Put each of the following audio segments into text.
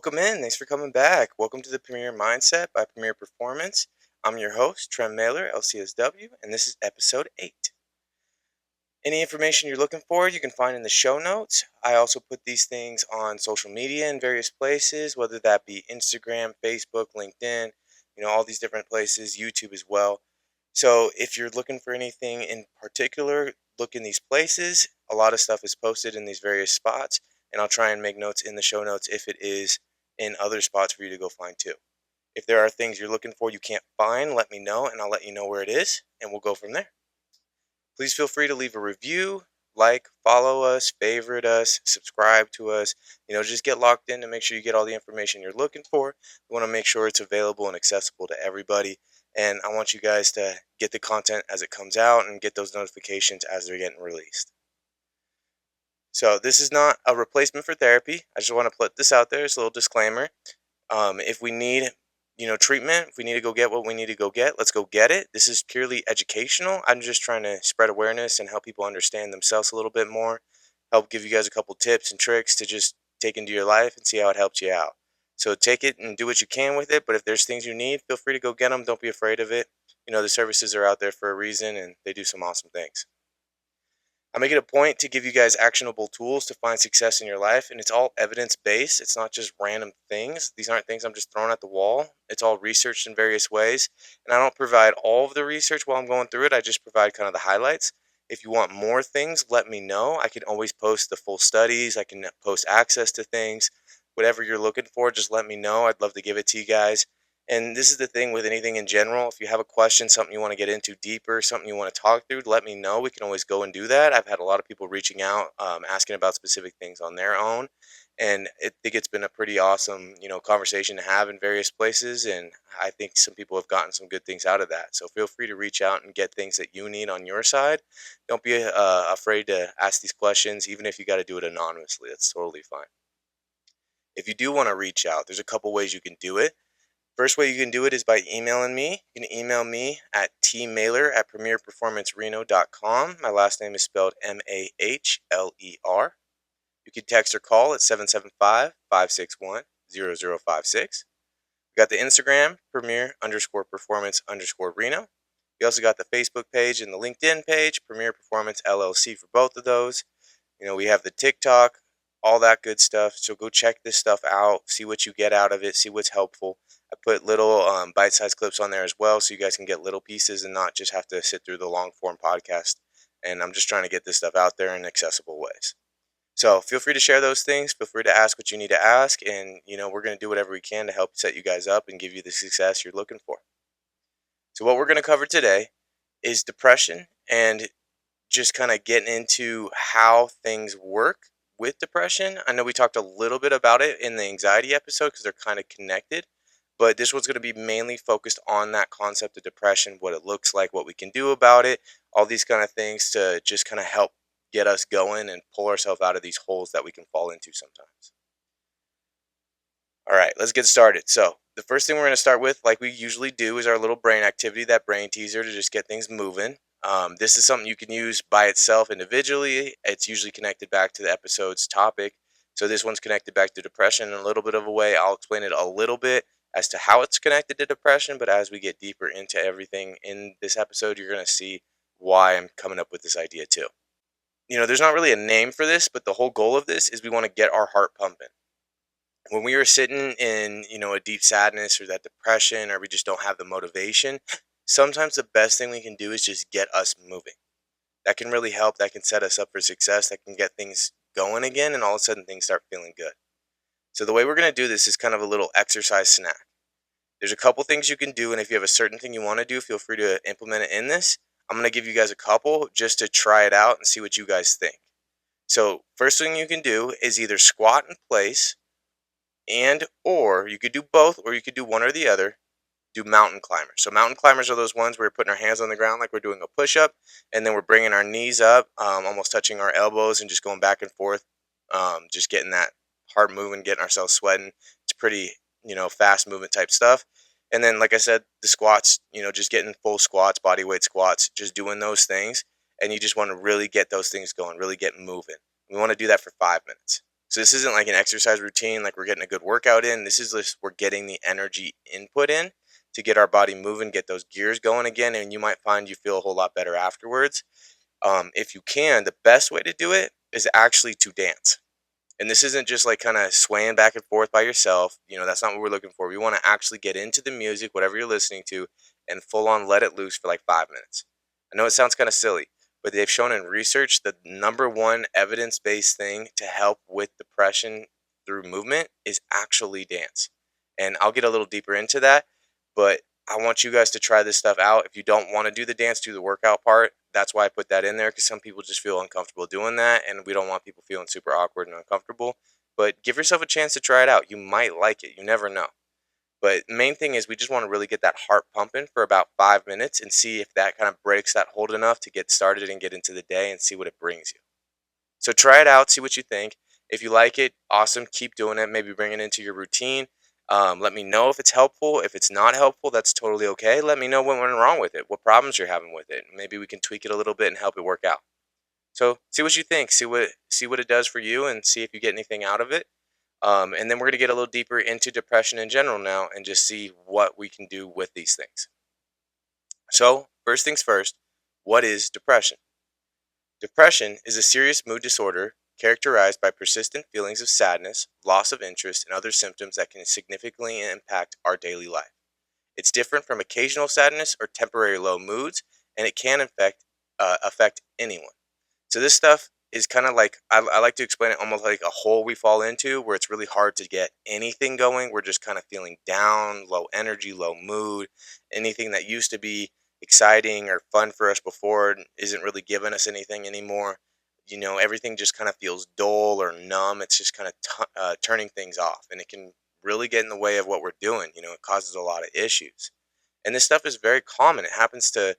Welcome in. Thanks for coming back. Welcome to the Premier Mindset by Premier Performance. I'm your host, Trem Mailer, LCSW, and this is episode 8. Any information you're looking for, you can find in the show notes. I also put these things on social media in various places, whether that be Instagram, Facebook, LinkedIn, all these different places, YouTube as well. So if you're looking for anything in particular, look in these places. A lot of stuff is posted in these various spots, and I'll try and make notes in the show notes if it is in other spots for you to go find too. If there are things you're looking for you can't find, let me know and I'll let you know where it is, and we'll go from there. Please feel free to leave a review, follow us, favorite us, subscribe to us. Just get logged in to make sure you get all the information you're looking for. We want to make sure it's available and accessible to everybody. And I want you guys to get the content as it comes out and get those notifications as they're getting released. So this is not a replacement for therapy. I just want to put this out there as a little disclaimer. If we need treatment, if we need to go get what we need to go get, let's go get it. This is purely educational. I'm just trying to spread awareness and help people understand themselves a little bit more, help give you guys a couple tips and tricks to just take into your life and see how it helps you out. So take it and do what you can with it, but if there's things you need, feel free to go get them. Don't be afraid of it. The services are out there for a reason and they do some awesome things. I make it a point to give you guys actionable tools to find success in your life, and it's all evidence-based. It's not just random things. These aren't things I'm just throwing at the wall. It's all researched in various ways, and I don't provide all of the research while I'm going through it. I just provide kind of the highlights. If you want more things, let me know. I can always post the full studies. I can post access to things. Whatever you're looking for, just let me know. I'd love to give it to you guys. And this is the thing with anything in general. If you have a question, something you want to get into deeper, something you want to talk through, let me know. We can always go and do that. I've had a lot of people reaching out, asking about specific things on their own. And I think it's been a pretty awesome, conversation to have in various places. And I think some people have gotten some good things out of that. So feel free to reach out and get things that you need on your side. Don't be afraid to ask these questions, even if you got to do it anonymously. That's totally fine. If you do want to reach out, there's a couple ways you can do it. First way you can do it is by emailing me. You can email me at tmailer@premierperformancereno.com. My last name is spelled Mahler. You can text or call at 775-561-0056. We got the Instagram, Premier_Performance_Reno. We also got the Facebook page and the LinkedIn page, Premier Performance LLC for both of those. We have the TikTok, all that good stuff. So go check this stuff out, see what you get out of it, see what's helpful. I put little bite-sized clips on there as well so you guys can get little pieces and not just have to sit through the long-form podcast. And I'm just trying to get this stuff out there in accessible ways. So feel free to share those things. Feel free to ask what you need to ask. And, we're going to do whatever we can to help set you guys up and give you the success you're looking for. So what we're going to cover today is depression and just kind of getting into how things work with depression. I know we talked a little bit about it in the anxiety episode because they're kind of connected. But this one's going to be mainly focused on that concept of depression, what it looks like, what we can do about it, all these kind of things to just kind of help get us going and pull ourselves out of these holes that we can fall into sometimes. All right, let's get started. So the first thing we're going to start with, like we usually do, is our little brain activity, that brain teaser to just get things moving. This is something you can use by itself individually. It's usually connected back to the episode's topic. So this one's connected back to depression in a little bit of a way. I'll explain it a little bit as to how it's connected to depression, but as we get deeper into everything in this episode, you're going to see why I'm coming up with this idea too. There's not really a name for this, but the whole goal of this is we want to get our heart pumping. When we are sitting in, a deep sadness or that depression, or we just don't have the motivation, sometimes the best thing we can do is just get us moving. That can really help. That can set us up for success. That can get things going again, and all of a sudden things start feeling good. So the way we're going to do this is kind of a little exercise snack. There's a couple things you can do, and if you have a certain thing you want to do, feel free to implement it in this. I'm going to give you guys a couple just to try it out and see what you guys think. So first thing you can do is either squat in place or you could do both, or you could do one or the other. Do mountain climbers. So mountain climbers are those ones where we're putting our hands on the ground like we're doing a push-up, and then we're bringing our knees up, almost touching our elbows and just going back and forth, just getting that heart moving, getting ourselves sweating. It's pretty, fast movement type stuff. And then, like I said, the squats, just getting full squats, body weight squats, just doing those things. And you just want to really get those things going, really get moving. We want to do that for 5 minutes. So this isn't like an exercise routine, like we're getting a good workout in. This is just we're getting the energy input in to get our body moving, get those gears going again, and you might find you feel a whole lot better afterwards. If you can, the best way to do it is actually to dance. And this isn't just like kind of swaying back and forth by yourself. That's not what we're looking for. We want to actually get into the music, whatever you're listening to, and full on let it loose for like 5 minutes. I know it sounds kind of silly, but they've shown in research that the number one evidence based thing to help with depression through movement is actually dance. And I'll get a little deeper into that, but I want you guys to try this stuff out. If you don't want to do the dance, do the workout part. That's why I put that in there, because some people just feel uncomfortable doing that, and we don't want people feeling super awkward and uncomfortable. But give yourself a chance to try it out. You might like it. You never know. But the main thing is we just want to really get that heart pumping for about 5 minutes and see if that kind of breaks that hold enough to get started and get into the day and see what it brings you. So try it out, see what you think. If you like it, awesome. Keep doing it. Maybe bring it into your routine. Let me know if it's helpful. If it's not helpful, that's totally okay. Let me know what went wrong with it, what problems you're having with it. Maybe we can tweak it a little bit and help it work out. So see what you think. See what it does for you, and see if you get anything out of it. And then we're gonna get a little deeper into depression in general now, and just see what we can do with these things. So first things first, what is depression? Depression is a serious mood disorder characterized by persistent feelings of sadness, loss of interest, and other symptoms that can significantly impact our daily life. It's different from occasional sadness or temporary low moods, and it can affect anyone. So this stuff is kind of like I like to explain it almost like a hole we fall into, where it's really hard to get anything going. We're just kind of feeling down, low energy, low mood. Anything that used to be exciting or fun for us before isn't really giving us anything anymore. Everything just kind of feels dull or numb. It's just kind of turning things off, and it can really get in the way of what we're doing. It causes a lot of issues. And this stuff is very common. It happens to,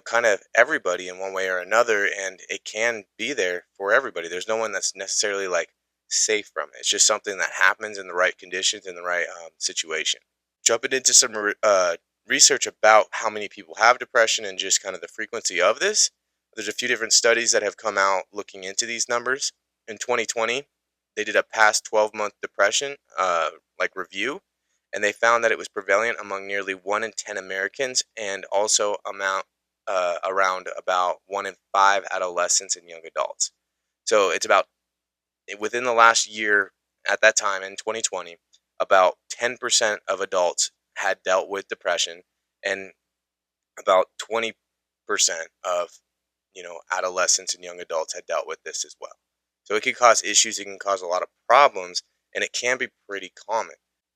kind of everybody in one way or another, and it can be there for everybody. There's no one that's necessarily like safe from it. It's just something that happens in the right conditions, in the right situation. Jumping into some research about how many people have depression and just kind of the frequency of this, there's a few different studies that have come out looking into these numbers. In 2020, they did a past 12-month depression like review, and they found that it was prevalent among nearly 1 in 10 Americans, and also around about 1 in 5 adolescents and young adults. So it's about, within the last year, at that time in 2020, about 10% of adults had dealt with depression, and about 20% of adolescents and young adults had dealt with this as well. So it can cause issues, it can cause a lot of problems, and it can be pretty common.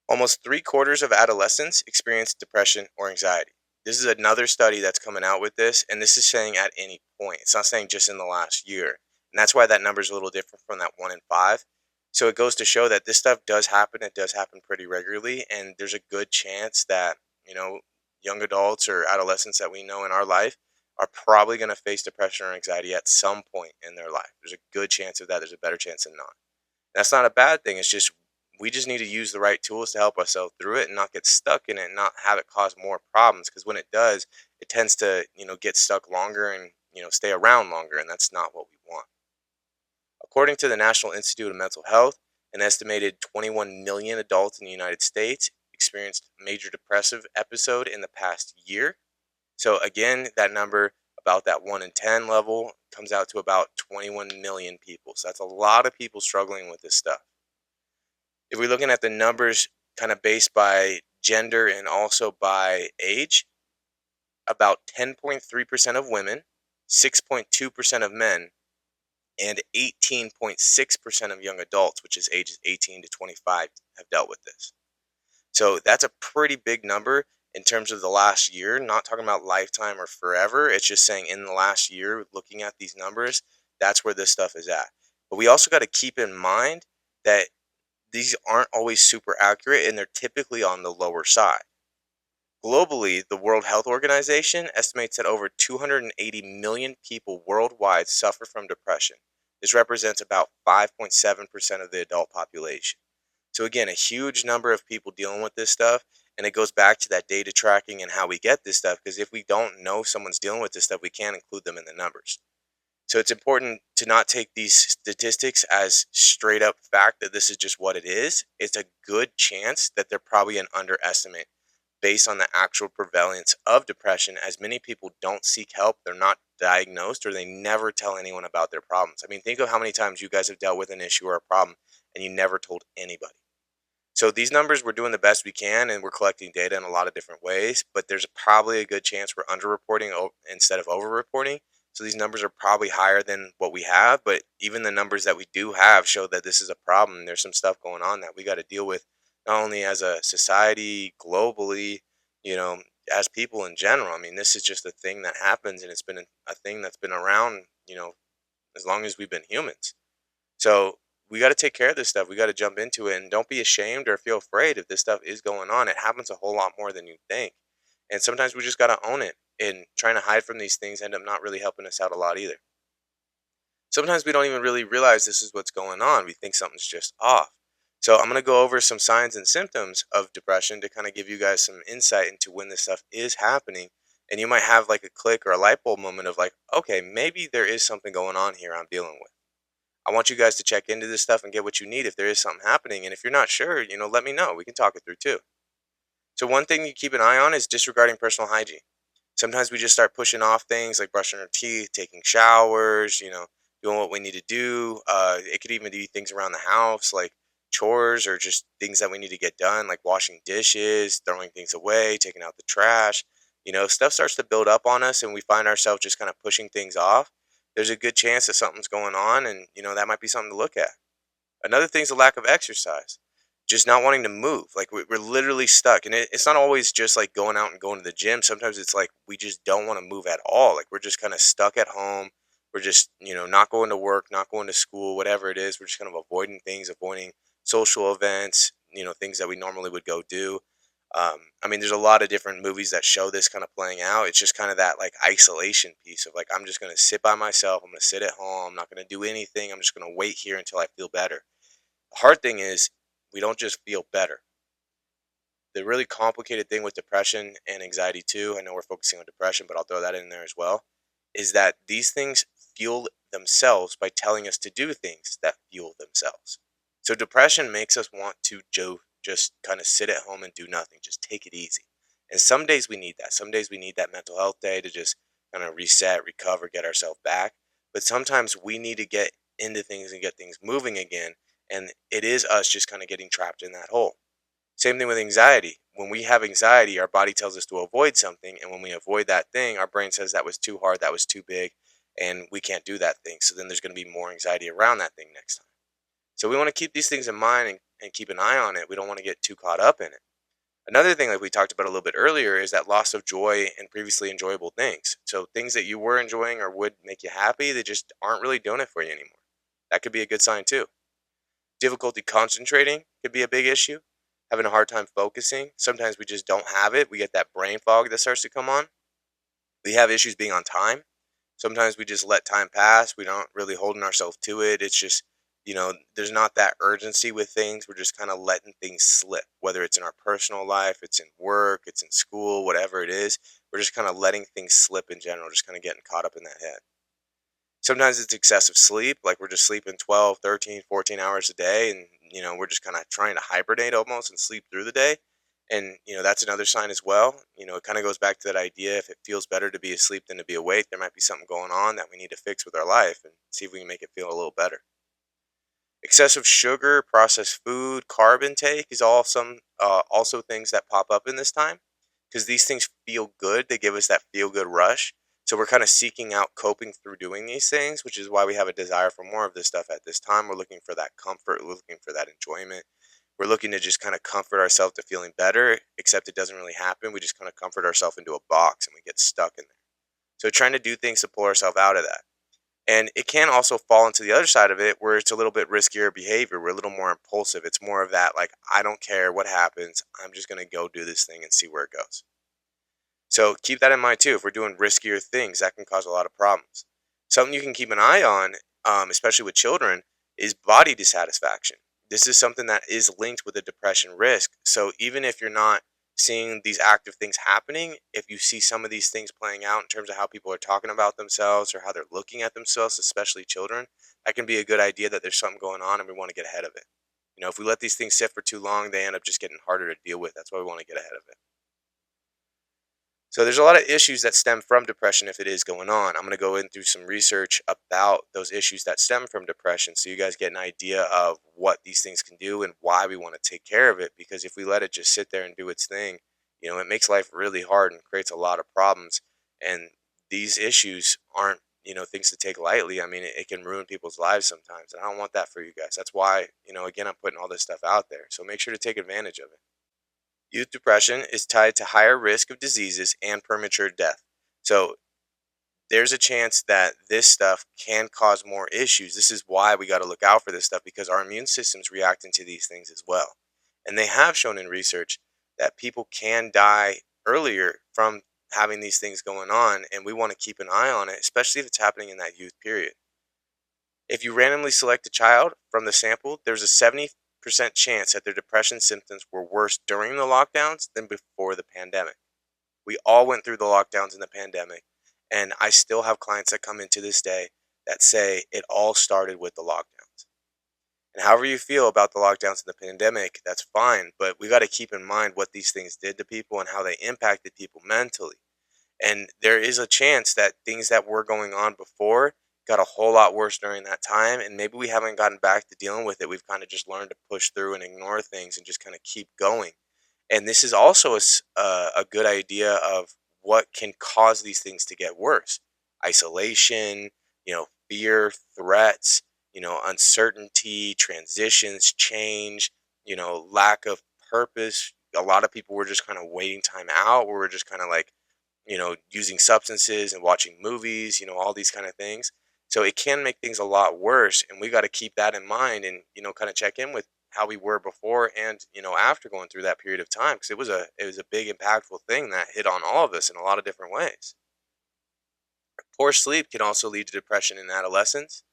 Almost three-quarters of adolescents experience depression or anxiety. This is another study that's coming out with this, and this is saying at any point. It's not saying just in the last year. And that's why that number is a little different from that 1 in 5. So it goes to show that this stuff does happen. It does happen pretty regularly, and there's a good chance that, young adults or adolescents that we know in our life are probably going to face depression or anxiety at some point in their life. There's a good chance of that. There's a better chance than not. That's not a bad thing. It's just we just need to use the right tools to help ourselves through it and not get stuck in it and not have it cause more problems, because when it does, it tends to, get stuck longer and, stay around longer, and that's not what we want. According to the National Institute of Mental Health, an estimated 21 million adults in the United States experienced major depressive episode in the past year. So again, that number, about that 1 in 10 level, comes out to about 21 million people. So that's a lot of people struggling with this stuff. If we're looking at the numbers kind of based by gender and also by age, about 10.3% of women, 6.2% of men, and 18.6% of young adults, which is ages 18 to 25, have dealt with this. So that's a pretty big number in terms of the last year. Not talking about lifetime or forever. It's just saying in the last year, looking at these numbers, that's where this stuff is at. But we also got to keep in mind that these aren't always super accurate, and they're typically on the lower side. Globally, the World Health Organization estimates that over 280 million people worldwide suffer from depression. This represents about 5.7% of the adult population. So again, a huge number of people dealing with this stuff, and it goes back to that data tracking and how we get this stuff, because if we don't know someone's dealing with this stuff, we can't include them in the numbers. So it's important to not take these statistics as straight up fact that this is just what it is. It's a good chance that they're probably an underestimate based on the actual prevalence of depression, as many people don't seek help, they're not diagnosed, or they never tell anyone about their problems. I mean, think of how many times you guys have dealt with an issue or a problem and you never told anybody. So these numbers, we're doing the best we can, and we're collecting data in a lot of different ways. But there's probably a good chance we're underreporting instead of overreporting. So these numbers are probably higher than what we have. But even the numbers that we do have show that this is a problem. There's some stuff going on that we got to deal with, not only as a society, globally, you know, as people in general. I mean, this is just a thing that happens, and it's been a thing that's been around, as long as we've been humans. So we got to take care of this stuff. We got to jump into it, and don't be ashamed or feel afraid if this stuff is going on. It happens a whole lot more than you think. And sometimes we just got to own it. And trying to hide from these things end up not really helping us out a lot either. Sometimes we don't even really realize this is what's going on. We think something's just off. So I'm going to go over some signs and symptoms of depression to kind of give you guys some insight into when this stuff is happening. And you might have like a click or a light bulb moment of like, okay, maybe there is something going on here I'm dealing with. I want you guys to check into this stuff and get what you need if there is something happening. And if you're not sure, let me know. We can talk it through too. So one thing you keep an eye on is disregarding personal hygiene. Sometimes we just start pushing off things like brushing our teeth, taking showers, doing what we need to do. It could even be things around the house like chores or just things that we need to get done, like washing dishes, throwing things away, taking out the trash. Stuff starts to build up on us and we find ourselves just kind of pushing things off. There's a good chance that something's going on, and that might be something to look at. Another thing is a lack of exercise, just not wanting to move. Like we're literally stuck, and it's not always just like going out and going to the gym. Sometimes it's like we just don't want to move at all. Like we're just kind of stuck at home. We're just not going to work, not going to school, whatever it is. We're just kind of avoiding things, avoiding social events. Things that we normally would go do. I mean, there's a lot of different movies that show this kind of playing out. It's just kind of that like isolation piece of like, I'm just going to sit by myself. I'm going to sit at home. I'm not going to do anything. I'm just going to wait here until I feel better. The hard thing is, we don't just feel better. The really complicated thing with depression and anxiety, too, I know we're focusing on depression, but I'll throw that in there as well, is that these things fuel themselves by telling us to do things that fuel themselves. So depression makes us want to just kind of sit at home and do nothing, just take it easy. And some days we need that. Some days we need that mental health day to just kind of reset, recover, get ourselves back. But sometimes we need to get into things and get things moving again. And it is us just kind of getting trapped in that hole. Same thing with anxiety. When we have anxiety, our body tells us to avoid something. And when we avoid that thing, our brain says that was too hard, that was too big, and we can't do that thing. So then there's going to be more anxiety around that thing next time. So we want to keep these things in mind and keep an eye on it. We don't want to get too caught up in it. Another thing, like we talked about a little bit earlier, is that loss of joy in previously enjoyable things. So things that you were enjoying or would make you happy, they just aren't really doing it for you anymore. That could be a good sign too. Difficulty concentrating could be a big issue. Having a hard time focusing. Sometimes we just don't have it. We get that brain fog that starts to come on. We have issues being on time. Sometimes we just let time pass. We don't really holding ourselves to it. It's just, there's not that urgency with things. We're just kind of letting things slip, whether it's in our personal life, it's in work, it's in school, whatever it is. We're just kind of letting things slip in general, just kind of getting caught up in that head. Sometimes it's excessive sleep, like we're just sleeping 12, 13, 14 hours a day, and we're just kind of trying to hibernate almost and sleep through the day. And that's another sign as well. It kind of goes back to that idea, if it feels better to be asleep than to be awake, there might be something going on that we need to fix with our life and see if we can make it feel a little better. Excessive sugar, processed food, carb intake is also things that pop up in this time, because these things feel good. They give us that feel good rush. So we're kind of seeking out coping through doing these things, which is why we have a desire for more of this stuff at this time. We're looking for that comfort. We're looking for that enjoyment. We're looking to just kind of comfort ourselves to feeling better, except it doesn't really happen. We just kind of comfort ourselves into a box and we get stuck in there. So trying to do things to pull ourselves out of that. And it can also fall into the other side of it where it's a little bit riskier behavior. We're a little more impulsive. It's more of that, like, I don't care what happens. I'm just going to go do this thing and see where it goes. So keep that in mind too. If we're doing riskier things, that can cause a lot of problems. Something you can keep an eye on, especially with children, is body dissatisfaction. This is something that is linked with a depression risk. So even if you're not seeing these active things happening, if you see some of these things playing out in terms of how people are talking about themselves or how they're looking at themselves, especially children, that can be a good idea that there's something going on and we want to get ahead of it. If we let these things sit for too long, they end up just getting harder to deal with. That's why we want to get ahead of it. So there's a lot of issues that stem from depression if it is going on. I'm going to go in through some research about those issues that stem from depression so you guys get an idea of what these things can do and why we want to take care of it. Because if we let it just sit there and do its thing, it makes life really hard and creates a lot of problems. And these issues aren't, things to take lightly. I mean, it can ruin people's lives sometimes. And I don't want that for you guys. That's why, again, I'm putting all this stuff out there. So make sure to take advantage of it. Youth depression is tied to higher risk of diseases and premature death. So there's a chance that this stuff can cause more issues. This is why we got to look out for this stuff because our immune system's reacting to these things as well. And they have shown in research that people can die earlier from having these things going on. And we want to keep an eye on it, especially if it's happening in that youth period. If you randomly select a child from the sample, there's a 70% chance that their depression symptoms were worse during the lockdowns than before the pandemic. We all went through the lockdowns in the pandemic, and I still have clients that come in to this day that say it all started with the lockdowns. And however you feel about the lockdowns in the pandemic, that's fine, but we got to keep in mind what these things did to people and how they impacted people mentally. And there is a chance that things that were going on before got a whole lot worse during that time. And maybe we haven't gotten back to dealing with it. We've kind of just learned to push through and ignore things and just kind of keep going. And this is also a good idea of what can cause these things to get worse: isolation, fear, threats, uncertainty, transitions, change, lack of purpose. A lot of people were just kind of waiting time out, or we're just kind of like, using substances and watching movies, all these kind of things. So it can make things a lot worse, and we got to keep that in mind and, kind of check in with how we were before and, after going through that period of time, because it was a big impactful thing that hit on all of us in a lot of different ways. Poor sleep can also lead to depression in adolescence.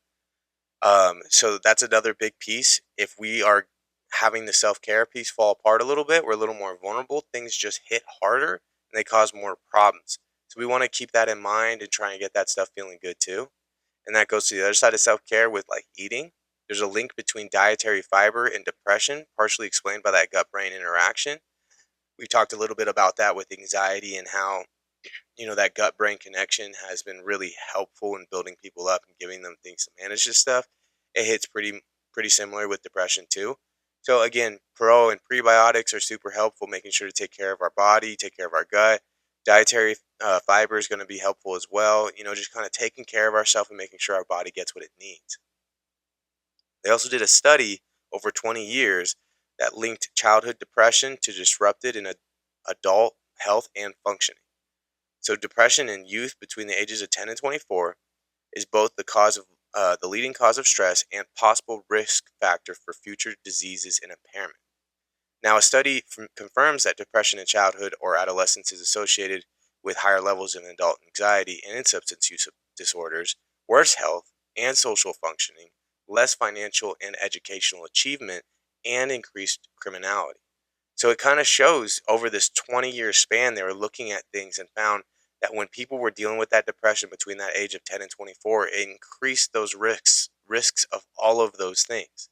So that's another big piece. If we are having the self-care piece fall apart a little bit, we're a little more vulnerable. Things just hit harder and they cause more problems. So we want to keep that in mind and try and get that stuff feeling good too. And that goes to the other side of self-care with like eating. There's a link between dietary fiber and depression, partially explained by that gut-brain interaction. We talked a little bit about that with anxiety and how that gut brain connection has been really helpful in building people up and giving them things to manage this stuff. It hits pretty similar with depression too. So again, pro and prebiotics are super helpful, making sure to take care of our body, take care of our gut. Dietary fiber is going to be helpful as well. Just kind of taking care of ourselves and making sure our body gets what it needs. They also did a study over 20 years that linked childhood depression to disrupted in adult health and functioning. So depression in youth between the ages of 10 and 24 is both the leading cause of stress and possible risk factor for future diseases and impairment. Now, a study confirms that depression in childhood or adolescence is associated with higher levels of adult anxiety and in substance use disorders, worse health and social functioning, less financial and educational achievement, and increased criminality. So it kind of shows over this 20-year span, they were looking at things and found that when people were dealing with that depression between that age of 10 and 24, it increased those risks of all of those things.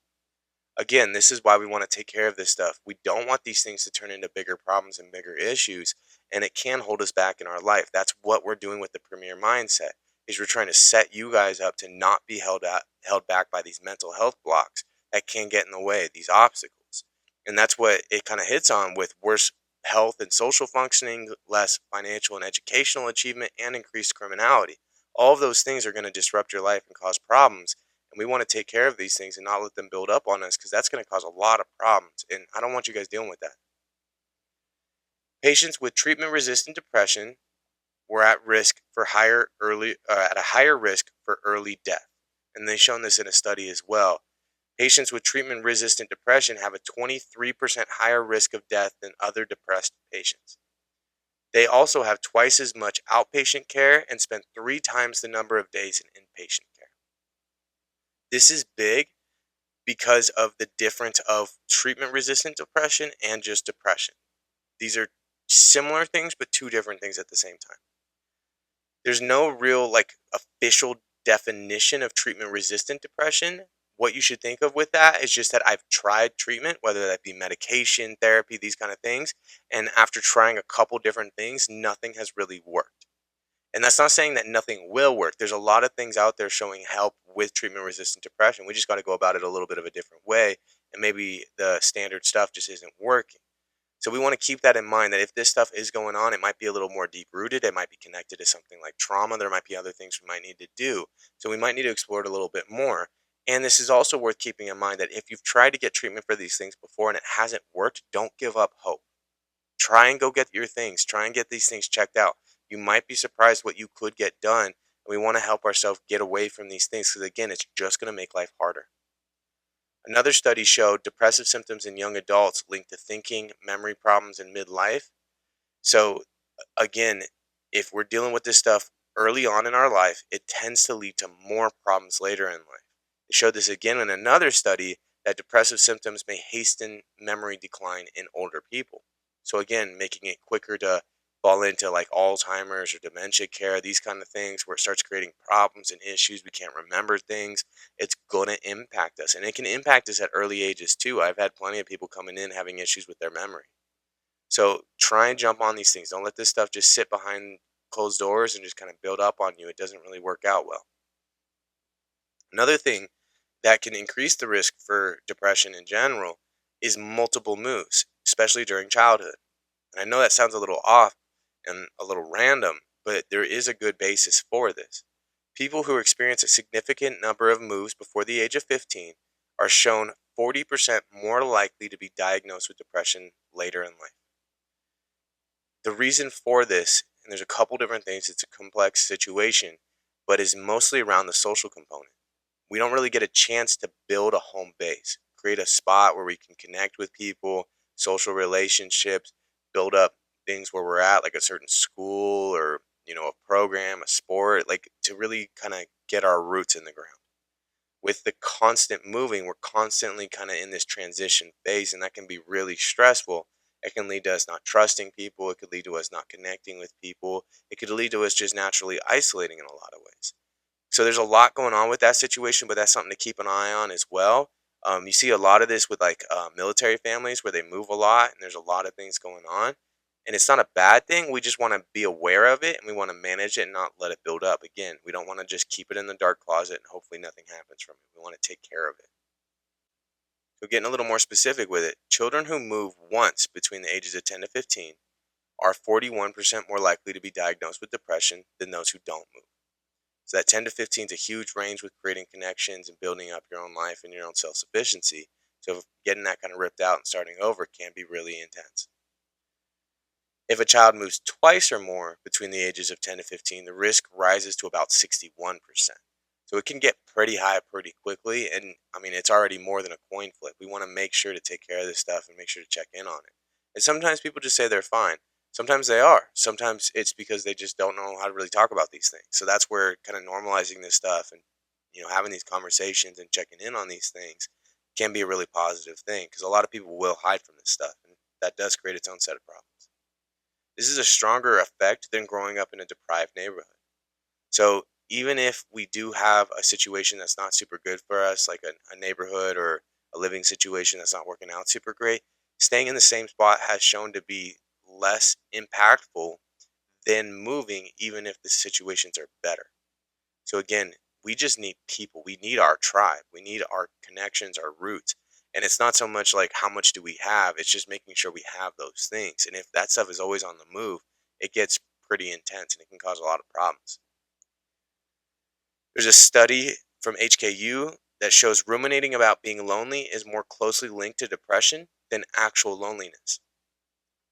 Again, this is why we want to take care of this stuff. We don't want these things to turn into bigger problems and bigger issues, and it can hold us back in our life. That's what we're doing with the Premier Mindset, is we're trying to set you guys up to not be held back by these mental health blocks that can get in the way, these obstacles. And that's what it kind of hits on with worse health and social functioning, less financial and educational achievement, and increased criminality. All of those things are going to disrupt your life and cause problems. And we want to take care of these things and not let them build up on us, because that's going to cause a lot of problems. And I don't want you guys dealing with that. Patients with treatment-resistant depression were at a higher risk for early death. And they've shown this in a study as well. Patients with treatment-resistant depression have a 23% higher risk of death than other depressed patients. They also have twice as much outpatient care and spend 3 times the number of days in inpatient care. This is big because of the difference of treatment-resistant depression and just depression. These are similar things, but two different things at the same time. There's no real like official definition of treatment resistant depression. What you should think of with that is just that I've tried treatment, whether that be medication, therapy, these kind of things. And after trying a couple different things, nothing has really worked. And that's not saying that nothing will work. There's a lot of things out there showing help with treatment resistant depression. We just got to go about it a little bit of a different way. And maybe the standard stuff just isn't working. So we want to keep that in mind that if this stuff is going on, it might be a little more deep rooted. It might be connected to something like trauma. There might be other things we might need to do. So we might need to explore it a little bit more. And this is also worth keeping in mind that if you've tried to get treatment for these things before and it hasn't worked, don't give up hope. Try and go get your things. Try and get these things checked out. You might be surprised what you could get done. And we want to help ourselves get away from these things because, again, it's just going to make life harder. Another study showed depressive symptoms in young adults linked to thinking, memory problems in midlife. So, again, if we're dealing with this stuff early on in our life, it tends to lead to more problems later in life. They showed this again in another study that depressive symptoms may hasten memory decline in older people. So, again, making it quicker to fall into like Alzheimer's or dementia care, these kind of things where it starts creating problems and issues. We can't remember things. It's going to impact us. And it can impact us at early ages too. I've had plenty of people coming in having issues with their memory. So try and jump on these things. Don't let this stuff just sit behind closed doors and just kind of build up on you. It doesn't really work out well. Another thing that can increase the risk for depression in general is multiple moves, especially during childhood. And I know that sounds a little off and a little random, but there is a good basis for this. People who experience a significant number of moves before the age of 15 are shown 40% more likely to be diagnosed with depression later in life. The reason for this, and there's a couple different things, it's a complex situation, but is mostly around the social component. We don't really get a chance to build a home base, create a spot where we can connect with people, social relationships, build up things where we're at, like a certain school or, a program, a sport, like to really kind of get our roots in the ground. With the constant moving, we're constantly kind of in this transition phase, and that can be really stressful. It can lead to us not trusting people. It could lead to us not connecting with people. It could lead to us just naturally isolating in a lot of ways. So there's a lot going on with that situation, but that's something to keep an eye on as well. You see a lot of this with like military families where they move a lot and there's a lot of things going on. And it's not a bad thing. We just want to be aware of it and we want to manage it and not let it build up. Again, we don't want to just keep it in the dark closet and hopefully nothing happens from it. We want to take care of it. So getting a little more specific with it, children who move once between the ages of 10 to 15 are 41% more likely to be diagnosed with depression than those who don't move. So that 10 to 15 is a huge range with creating connections and building up your own life and your own self-sufficiency. So getting that kind of ripped out and starting over can be really intense. If a child moves twice or more between the ages of 10 to 15, the risk rises to about 61%. So it can get pretty high pretty quickly. And I mean, it's already more than a coin flip. We want to make sure to take care of this stuff and make sure to check in on it. And sometimes people just say they're fine. Sometimes they are. Sometimes it's because they just don't know how to really talk about these things. So that's where kind of normalizing this stuff and having these conversations and checking in on these things can be a really positive thing because a lot of people will hide from this stuff and that does create its own set of problems. This is a stronger effect than growing up in a deprived neighborhood. So even if we do have a situation that's not super good for us, like a neighborhood or a living situation that's not working out super great, staying in the same spot has shown to be less impactful than moving, even if the situations are better. So again, we just need people. We need our tribe. We need our connections, our roots. And it's not so much like how much do we have, it's just making sure we have those things. And if that stuff is always on the move, it gets pretty intense and it can cause a lot of problems. There's a study from HKU that shows ruminating about being lonely is more closely linked to depression than actual loneliness.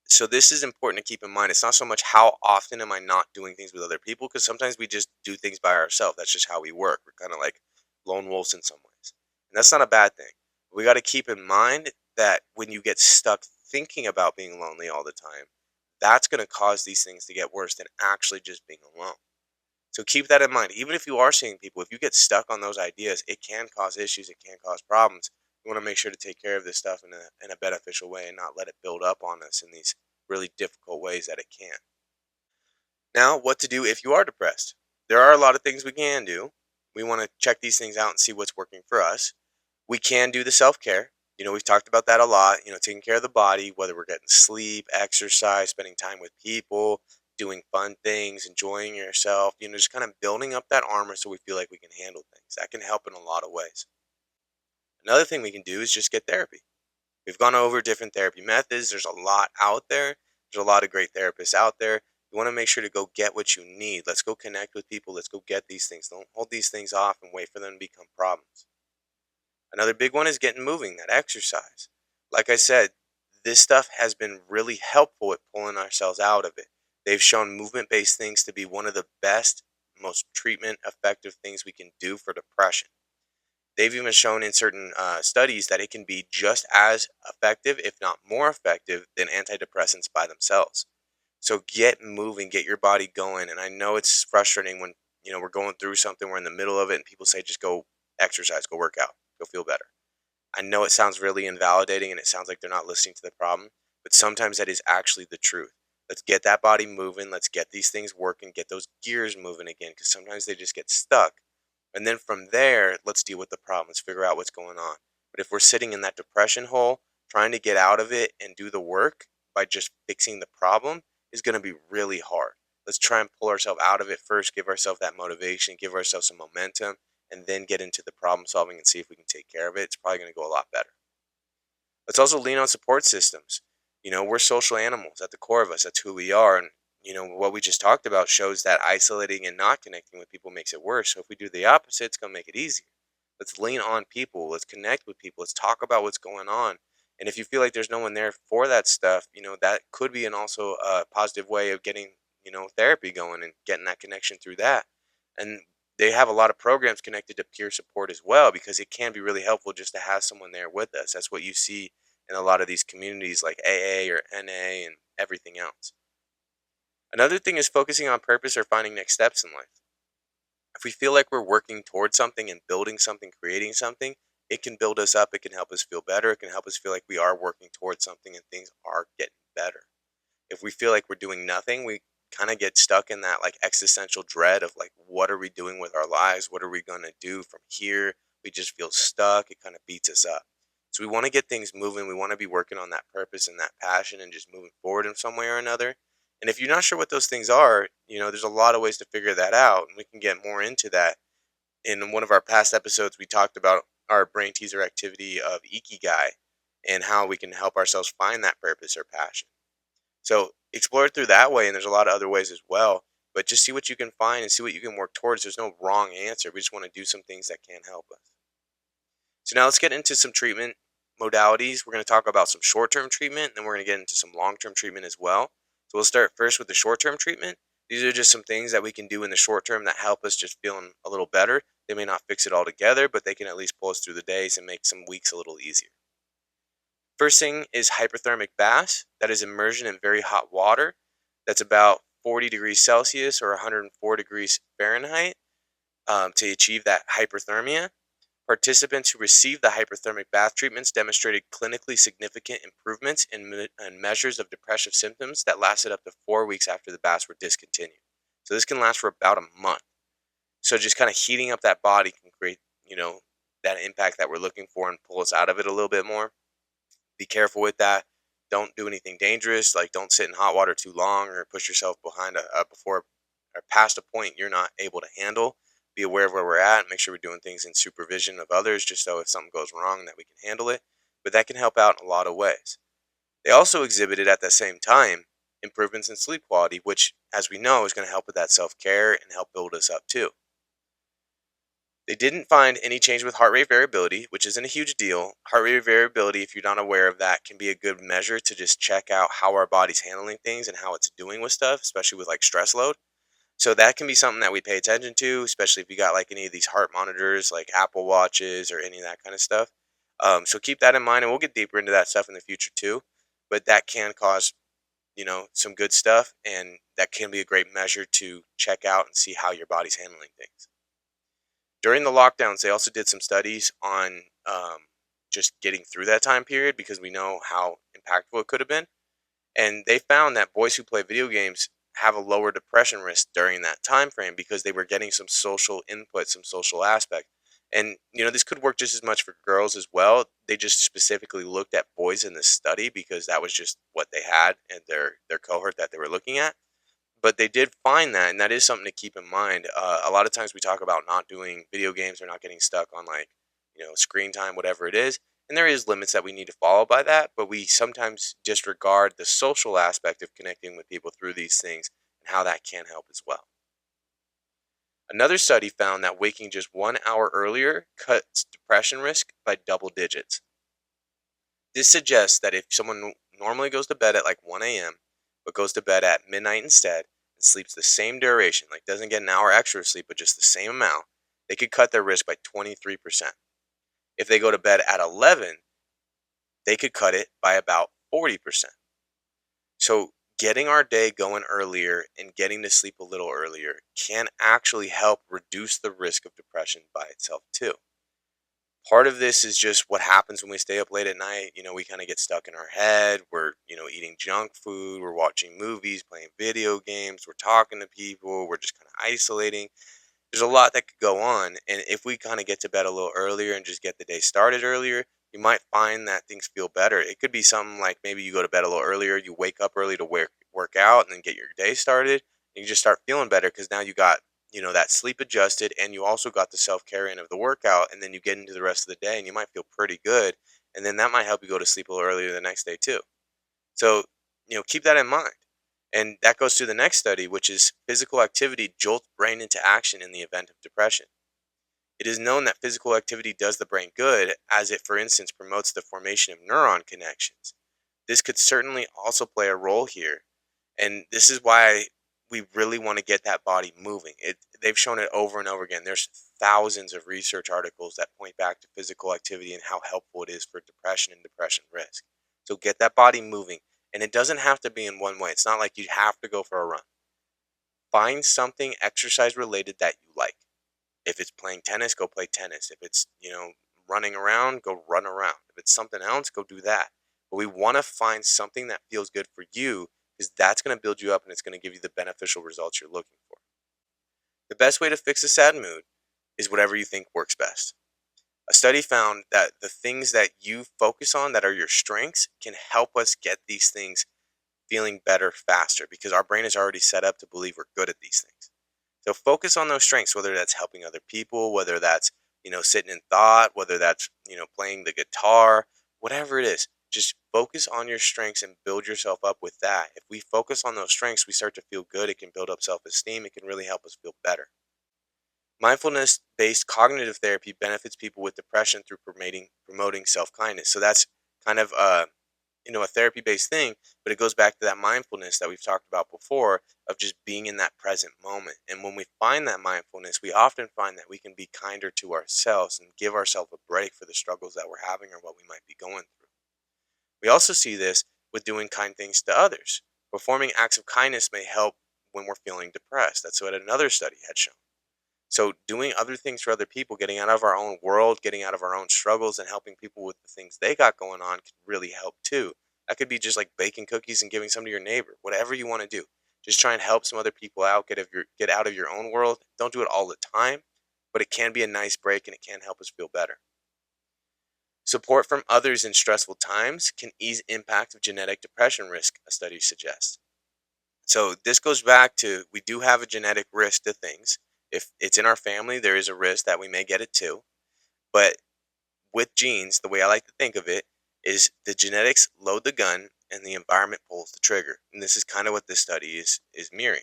So this is important to keep in mind. It's not so much how often am I not doing things with other people, because sometimes we just do things by ourselves. That's just how we work. We're kind of like lone wolves in some ways. And that's not a bad thing. We got to keep in mind that when you get stuck thinking about being lonely all the time, that's going to cause these things to get worse than actually just being alone. So keep that in mind. Even if you are seeing people, if you get stuck on those ideas, it can cause issues. It can cause problems. We want to make sure to take care of this stuff in a beneficial way and not let it build up on us in these really difficult ways that it can. Now, what to do if you are depressed? There are a lot of things we can do. We want to check these things out and see what's working for us. We can do the self care. We've talked about that a lot. Taking care of the body, whether we're getting sleep, exercise, spending time with people, doing fun things, enjoying yourself, just kind of building up that armor so we feel like we can handle things. That can help in a lot of ways. Another thing we can do is just get therapy. We've gone over different therapy methods. There's a lot out there. There's a lot of great therapists out there. You want to make sure to go get what you need. Let's go connect with people. Let's go get these things. Don't hold these things off and wait for them to become problems. Another big one is getting moving, that exercise. Like I said, this stuff has been really helpful at pulling ourselves out of it. They've shown movement based things to be one of the best, most treatment effective things we can do for depression. They've even shown in certain studies that it can be just as effective, if not more effective, than antidepressants by themselves. So get moving, get your body going. And I know it's frustrating when we're going through something, we're in the middle of it, and people say just go exercise, go work out, go feel better. I know it sounds really invalidating, and it sounds like they're not listening to the problem, but sometimes that is actually the truth. Let's get that body moving. Let's get these things working, get those gears moving again, because sometimes they just get stuck. And then from there, let's deal with the problem. Let's figure out what's going on. But if we're sitting in that depression hole, trying to get out of it and do the work by just fixing the problem is going to be really hard. Let's try and pull ourselves out of it first, give ourselves that motivation, give ourselves some momentum, and then get into the problem solving and see if we can take care of it. It's probably going to go a lot better. Let's also lean on support systems. We're social animals at the core of us. That's who we are. And, what we just talked about shows that isolating and not connecting with people makes it worse. So if we do the opposite, it's going to make it easier. Let's lean on people. Let's connect with people. Let's talk about what's going on. And if you feel like there's no one there for that stuff, that could be an also a positive way of getting, therapy going and getting that connection through that. And they have a lot of programs connected to peer support as well, because it can be really helpful just to have someone there with us. That's what you see in a lot of these communities like AA or NA and everything else. Another thing is focusing on purpose or finding next steps in life. If we feel like we're working towards something and building something, creating something, it can build us up. It can help us feel better. It can help us feel like we are working towards something and things are getting better. If we feel like we're doing nothing, we kind of get stuck in that like existential dread of like, what are we doing with our lives? What are we going to do from here? We just feel stuck. It kind of beats us up. So we want to get things moving. We want to be working on that purpose and that passion and just moving forward in some way or another. And if you're not sure what those things are, there's a lot of ways to figure that out. And we can get more into that. In one of our past episodes, we talked about our brain teaser activity of Ikigai and how we can help ourselves find that purpose or passion. So explore it through that way, and there's a lot of other ways as well. But just see what you can find and see what you can work towards. There's no wrong answer. We just want to do some things that can help us. So now let's get into some treatment modalities. We're going to talk about some short-term treatment, and then we're going to get into some long-term treatment as well. So we'll start first with the short-term treatment. These are just some things that we can do in the short term that help us just feeling a little better. They may not fix it all together, but they can at least pull us through the days and make some weeks a little easier. First thing is hyperthermic baths. That is immersion in very hot water. That's about 40 degrees Celsius or 104 degrees Fahrenheit to achieve that hyperthermia. Participants who received the hyperthermic bath treatments demonstrated clinically significant improvements in measures of depressive symptoms that lasted up to 4 weeks after the baths were discontinued. So this can last for about a month. So just kind of heating up that body can create, that impact that we're looking for and pull us out of it a little bit more. Be careful with that. Don't do anything dangerous. Like don't sit in hot water too long or push yourself behind before or past a point you're not able to handle. Be aware of where we're at. Make sure we're doing things in supervision of others, just so if something goes wrong that we can handle it. But that can help out in a lot of ways. They also exhibited at the same time improvements in sleep quality, which, as we know, is going to help with that self-care and help build us up too. They didn't find any change with heart rate variability, which isn't a huge deal. Heart rate variability, if you're not aware of that, can be a good measure to just check out how our body's handling things and how it's doing with stuff, especially with like stress load. So that can be something that we pay attention to, especially if you got like any of these heart monitors, like Apple Watches or any of that kind of stuff. So keep that in mind, and we'll get deeper into that stuff in the future too. But that can cause, some good stuff, and that can be a great measure to check out and see how your body's handling things. During the lockdowns, they also did some studies on just getting through that time period because we know how impactful it could have been. And they found that boys who play video games have a lower depression risk during that time frame because they were getting some social input, some social aspect. And this could work just as much for girls as well. They just specifically looked at boys in this study because that was just what they had in their cohort that they were looking at. But they did find that, and that is something to keep in mind. A lot of times we talk about not doing video games or not getting stuck on like screen time, whatever it is, and there is limits that we need to follow by that. But we sometimes disregard the social aspect of connecting with people through these things and how that can help as well. Another study found that waking just 1 hour earlier cuts depression risk by double digits. This suggests that if someone normally goes to bed at like 1 a.m., but goes to bed at midnight instead and sleeps the same duration, like doesn't get an hour extra sleep, but just the same amount, they could cut their risk by 23%. If they go to bed at 11, they could cut it by about 40%. So, getting our day going earlier and getting to sleep a little earlier can actually help reduce the risk of depression by itself, too. Part of this is just what happens when we stay up late at night. We kind of get stuck in our head. We're, eating junk food. We're watching movies, playing video games. We're talking to people. We're just kind of isolating. There's a lot that could go on. And if we kind of get to bed a little earlier and just get the day started earlier, you might find that things feel better. It could be something like maybe you go to bed a little earlier, you wake up early to work out and then get your day started. And you just start feeling better because now you got that sleep adjusted, and you also got the self-care in of the workout, and then you get into the rest of the day and you might feel pretty good, and then that might help you go to sleep a little earlier the next day too. So keep that in mind. And that goes to the next study, which is physical activity jolts brain into action in the event of depression. It is known that physical activity does the brain good, as it, for instance, promotes the formation of neuron connections. This could certainly also play a role here, and this is why we really want to get that body moving. They've shown it over and over again. There's thousands of research articles that point back to physical activity and how helpful it is for depression and depression risk. So get that body moving, and it doesn't have to be in one way. It's not like you have to go for a run. Find something exercise related that you like. If it's playing tennis, go play tennis. If it's, running around, go run around. If it's something else, go do that. But we want to find something that feels good for you, because that's going to build you up and it's going to give you the beneficial results you're looking for. The best way to fix a sad mood is whatever you think works best. A study found that the things that you focus on that are your strengths can help us get these things feeling better faster, because our brain is already set up to believe we're good at these things. So focus on those strengths, whether that's helping other people, whether that's, sitting in thought, whether that's, playing the guitar, whatever it is. Just focus on your strengths and build yourself up with that. If we focus on those strengths, we start to feel good. It can build up self-esteem. It can really help us feel better. Mindfulness-based cognitive therapy benefits people with depression through promoting self-kindness. So that's kind of a therapy-based thing, but it goes back to that mindfulness that we've talked about before, of just being in that present moment. And when we find that mindfulness, we often find that we can be kinder to ourselves and give ourselves a break for the struggles that we're having or what we might be going through. We also see this with doing kind things to others. Performing acts of kindness may help when we're feeling depressed. That's what another study had shown. So doing other things for other people, getting out of our own world, getting out of our own struggles, and helping people with the things they got going on could really help too. That could be just like baking cookies and giving some to your neighbor. Whatever you want to do, just try and help some other people out. Get out of your own world. Don't do it all the time, but it can be a nice break and it can help us feel better. Support from others in stressful times can ease impact of genetic depression risk, a study suggests. So this goes back to, we do have a genetic risk to things. If it's in our family, there is a risk that we may get it too. But with genes, the way I like to think of it is the genetics load the gun and the environment pulls the trigger. And this is kind of what this study is mirroring,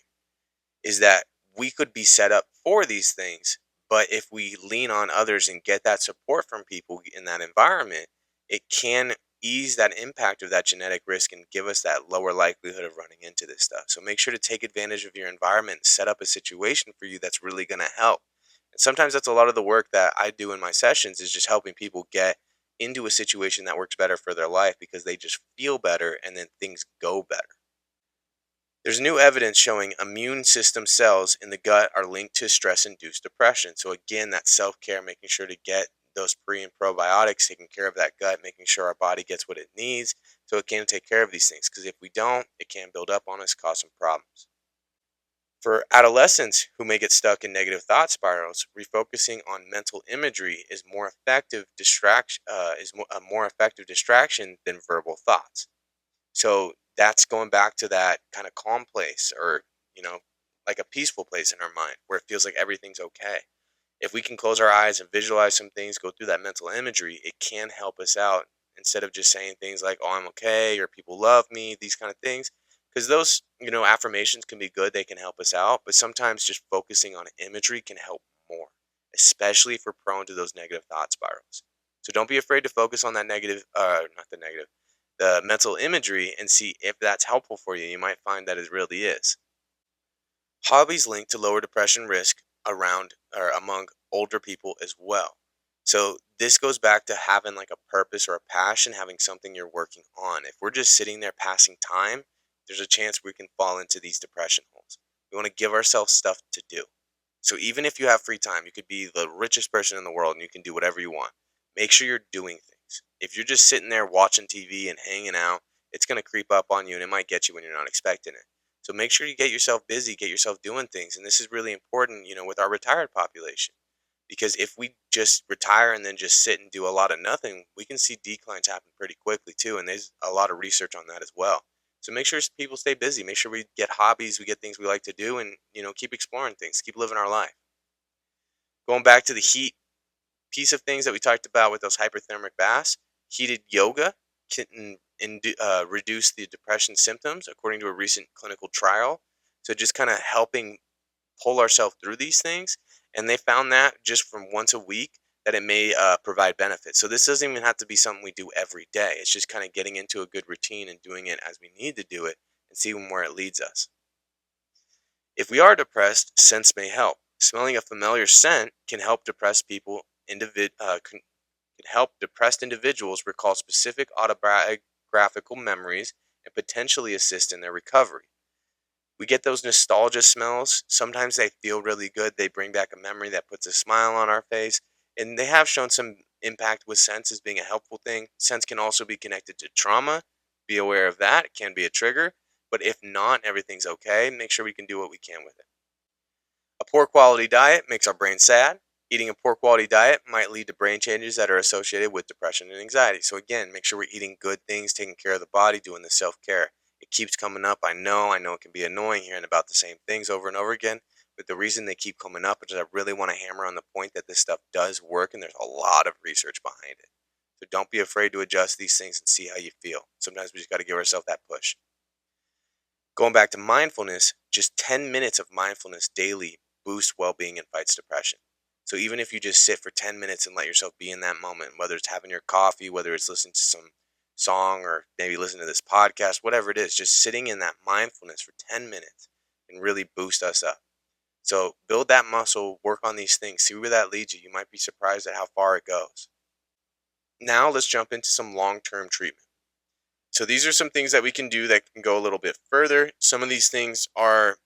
is that we could be set up for these things, but if we lean on others and get that support from people in that environment, it can ease that impact of that genetic risk and give us that lower likelihood of running into this stuff. So make sure to take advantage of your environment and set up a situation for you that's really going to help. And sometimes that's a lot of the work that I do in my sessions, is just helping people get into a situation that works better for their life, because they just feel better and then things go better. There's new evidence showing immune system cells in the gut are linked to stress-induced depression. So again, that self-care, making sure to get those pre and probiotics, taking care of that gut, making sure our body gets what it needs. so it can take care of these things. Because if we don't, it can build up on us, cause some problems. For adolescents who may get stuck in negative thought spirals, refocusing on mental imagery is a more effective distraction than verbal thoughts. So that's going back to that kind of calm place, or you know, like a peaceful place in our mind where it feels like everything's okay. If we can close our eyes and visualize some things, go through that mental imagery, it can help us out instead of just saying things like, "Oh, I'm okay," or "People love me," these kind of things. Because those, affirmations can be good, they can help us out, but sometimes just focusing on imagery can help more, especially if we're prone to those negative thought spirals. So don't be afraid to focus on that not the negative, the mental imagery, and see if that's helpful for you. You might find that it really is. Hobbies link to lower depression risk around or among older people as well. So this goes back to having like a purpose or a passion, having something you're working on. If we're just sitting there passing time, there's a chance we can fall into these depression holes. We want to give ourselves stuff to do. So even if you have free time, you could be the richest person in the world and you can do whatever you want. Make sure you're doing things. If you're just sitting there watching TV and hanging out, it's going to creep up on you and it might get you when you're not expecting it. So make sure you get yourself busy, get yourself doing things. And this is really important, with our retired population. Because if we just retire and then just sit and do a lot of nothing, we can see declines happen pretty quickly too. And there's a lot of research on that as well. So make sure people stay busy. Make sure we get hobbies, we get things we like to do, and keep exploring things, keep living our life. Going back to the heat piece of things that we talked about with those hyperthermic baths, heated yoga can reduce the depression symptoms, according to a recent clinical trial. So just kind of helping pull ourselves through these things, and they found that just from once a week that it may provide benefits. So this doesn't even have to be something we do every day. It's just kind of getting into a good routine and doing it as we need to do it and seeing where it leads us. If we are depressed, scents may help. Smelling a familiar scent can help can help depressed individuals recall specific autobiographical memories and potentially assist in their recovery. We get those nostalgia smells. Sometimes they feel really good. They bring back a memory that puts a smile on our face. And they have shown some impact with scents as being a helpful thing. Scents can also be connected to trauma. Be aware of that. It can be a trigger. But if not, everything's okay. Make sure we can do what we can with it. A poor quality diet makes our brain sad. Eating a poor quality diet might lead to brain changes that are associated with depression and anxiety. So again, make sure we're eating good things, taking care of the body, doing the self-care. It keeps coming up. I know it can be annoying hearing about the same things over and over again, but the reason they keep coming up is I really want to hammer on the point that this stuff does work and there's a lot of research behind it. So don't be afraid to adjust these things and see how you feel. Sometimes we just got to give ourselves that push. Going back to mindfulness, just 10 minutes of mindfulness daily boosts well being and fights depression. So even if you just sit for 10 minutes and let yourself be in that moment, whether it's having your coffee, whether it's listening to some song, or maybe listening to this podcast, whatever it is, just sitting in that mindfulness for 10 minutes can really boost us up. So build that muscle, work on these things, see where that leads you. You might be surprised at how far it goes. Now let's jump into some long term treatment. So these are some things that we can do that can go a little bit further. Some of these things are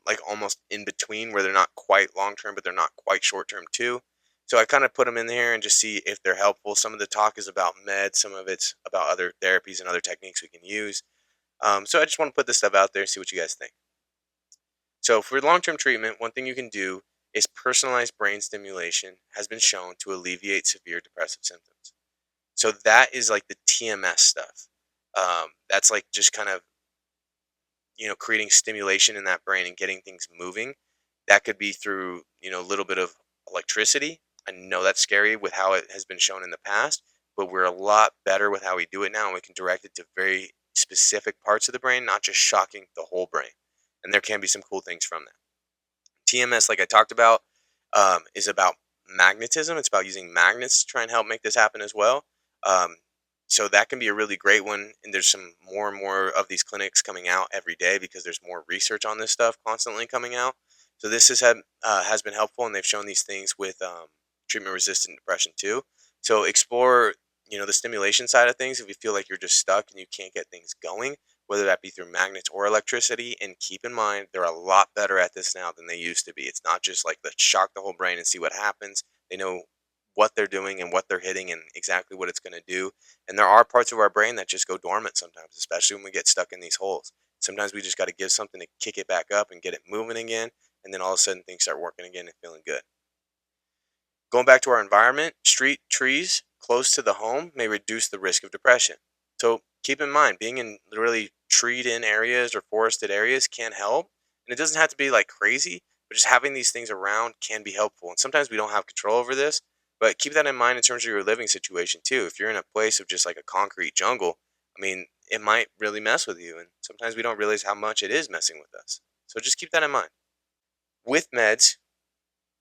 like almost in between, where they're not quite long term, but they're not quite short term too. So I kind of put them in here and just see if they're helpful. Some of the talk is about meds, some of it's about other therapies and other techniques we can use. So I just want to put this stuff out there and see what you guys think. So for long term treatment, one thing you can do is personalized brain stimulation has been shown to alleviate severe depressive symptoms. So that is like the TMS stuff. That's like just kind of creating stimulation in that brain and getting things moving. That could be through a little bit of electricity. I know that's scary with how it has been shown in the past, but we're a lot better with how we do it now, and we can direct it to very specific parts of the brain, not just shocking the whole brain. And there can be some cool things from that. TMS, like I talked about, is about magnetism. It's about using magnets to try and help make this happen as well. Um, so that can be a really great one. And there's some more and more of these clinics coming out every day because there's more research on this stuff constantly coming out. So this has been helpful, and they've shown these things with treatment-resistant depression too. So explore the stimulation side of things if you feel like you're just stuck and you can't get things going, whether that be through magnets or electricity. And keep in mind, they're a lot better at this now than they used to be. It's not just like let's shock the whole brain and see what happens. They know what they're doing and what they're hitting and exactly what it's going to do. And there are parts of our brain that just go dormant sometimes, especially when we get stuck in these holes. Sometimes we just got to give something to kick it back up and get it moving again, and then all of a sudden things start working again and feeling good. Going back to our environment, street trees close to the home may reduce the risk of depression. So keep in mind, being in really treed in areas or forested areas can help. And it doesn't have to be like crazy, but just having these things around can be helpful. And sometimes we don't have control over this, but keep that in mind in terms of your living situation too. If you're in a place of just like a concrete jungle, I mean, it might really mess with you. And sometimes we don't realize how much it is messing with us. So just keep that in mind. With meds,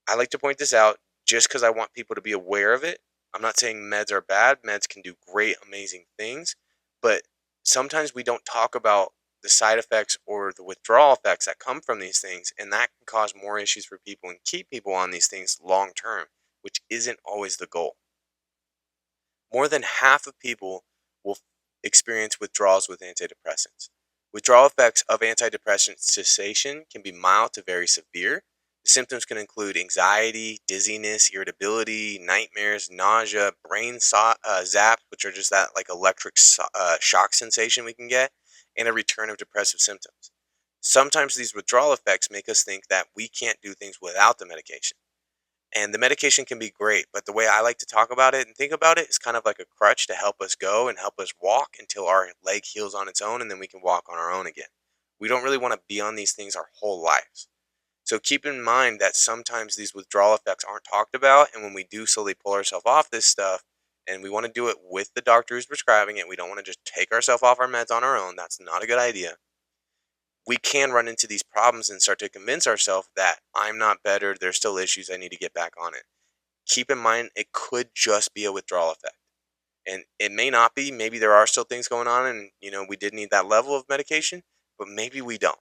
I like to point this out just because I want people to be aware of it. I'm not saying meds are bad. Meds can do great, amazing things, but sometimes we don't talk about the side effects or the withdrawal effects that come from these things, and that can cause more issues for people and keep people on these things long term, which isn't always the goal. More than half of people will experience withdrawals with antidepressants. Withdrawal effects of antidepressant cessation can be mild to very severe. The symptoms can include anxiety, dizziness, irritability, nightmares, nausea, zaps, which are just that like electric shock sensation we can get, and a return of depressive symptoms. Sometimes these withdrawal effects make us think that we can't do things without the medication. And the medication can be great, but the way I like to talk about it and think about it is kind of like a crutch to help us go and help us walk until our leg heals on its own and then we can walk on our own again. We don't really want to be on these things our whole lives. So keep in mind that sometimes these withdrawal effects aren't talked about, and when we do slowly pull ourselves off this stuff, and we want to do it with the doctor who's prescribing it, we don't want to just take ourselves off our meds on our own. That's not a good idea. We can run into these problems and start to convince ourselves that I'm not better, there's still issues, I need to get back on it. Keep in mind, it could just be a withdrawal effect. And it may not be. Maybe there are still things going on and, we did need that level of medication, but maybe we don't.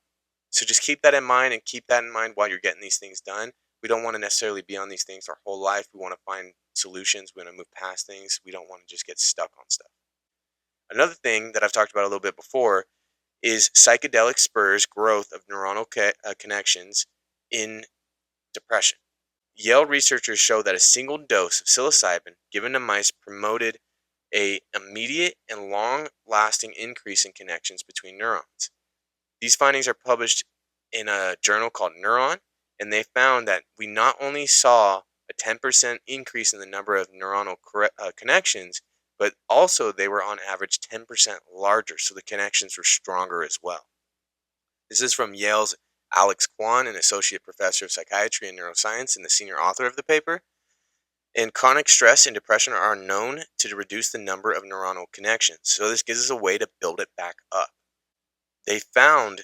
So just keep that in mind and keep that in mind while you're getting these things done. We don't want to necessarily be on these things our whole life. We want to find solutions. We want to move past things. We don't want to just get stuck on stuff. Another thing that I've talked about a little bit before is psychedelic spurs growth of neuronal connections in depression. Yale researchers show that a single dose of psilocybin given to mice promoted a immediate and long-lasting increase in connections between neurons. These findings are published in a journal called Neuron, and they found that we not only saw a 10% increase in the number of neuronal connections, but also they were on average 10% larger, so the connections were stronger as well. This is from Yale's Alex Kwan, an associate professor of psychiatry and neuroscience and the senior author of the paper. And chronic stress and depression are known to reduce the number of neuronal connections, so this gives us a way to build it back up. They found